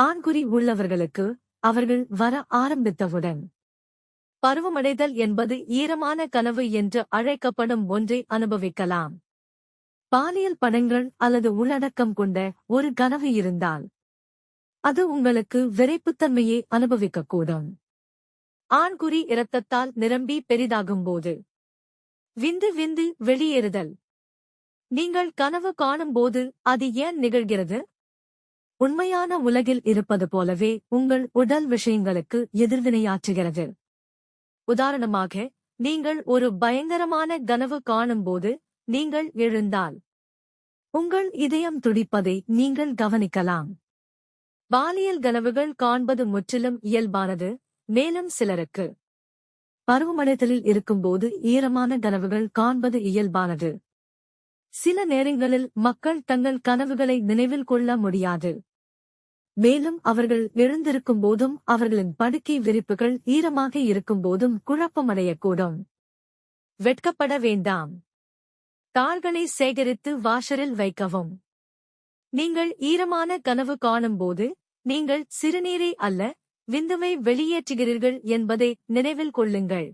ஆண்குறி உள்ளவர்களுக்கு அவர்கள் வர ஆரம்பித்தவுடன் பருவமடைதல் என்பது ஈரமான கனவு என்று அழைக்கப்படும் ஒன்றை அனுபவிக்கலாம். பாலியல் படங்கள் அல்லது உள்ளடக்கம் கொண்ட ஒரு கனவு இருந்தால் அது உங்களுக்கு விரைப்புத்தன்மையை அனுபவிக்கக்கூடும். ஆண்குறி இரத்தத்தால் நிரம்பி பெரிதாகும்போது விந்து வெளியேறுதல். நீங்கள் கனவு காணும்போது அது ஏன் நிகழ்கிறது? உண்மையான உலகில் இருப்பது போலவே உங்கள் உடல் விஷயங்களுக்கு எதிர்வினையாற்றுகிறது. உதாரணமாக, நீங்கள் ஒரு பயங்கரமான கனவு காணும்போது நீங்கள் எழுந்தால் உங்கள் இதயம் துடிப்பதை நீங்கள் கவனிக்கலாம். பாலியல் கனவுகள் காண்பது முற்றிலும் இயல்பானது, மேலும் சிலருக்கு பருவமடைதலில் இருக்கும்போது ஈரமான கனவுகள் காண்பது இயல்பானது. சில நேரங்களில் மக்கள் தங்கள் கனவுகளை நினைவில் கொள்ள முடியாது, மேலும் அவர்கள் எழுந்திருக்கும் போதும் அவர்களின் படுக்கை விரிப்புகள் ஈரமாக இருக்கும்போதும் குழப்பமடையக்கூடும். வெட்கப்பட வேண்டாம். தாள்களை சேகரித்து வாஷரில் வைக்கவும். நீங்கள் ஈரமான கனவு காணும்போது நீங்கள் சிறுநீரை அல்ல, விந்துவை வெளியேற்றுகிறீர்கள் என்பதை நினைவில் கொள்ளுங்கள்.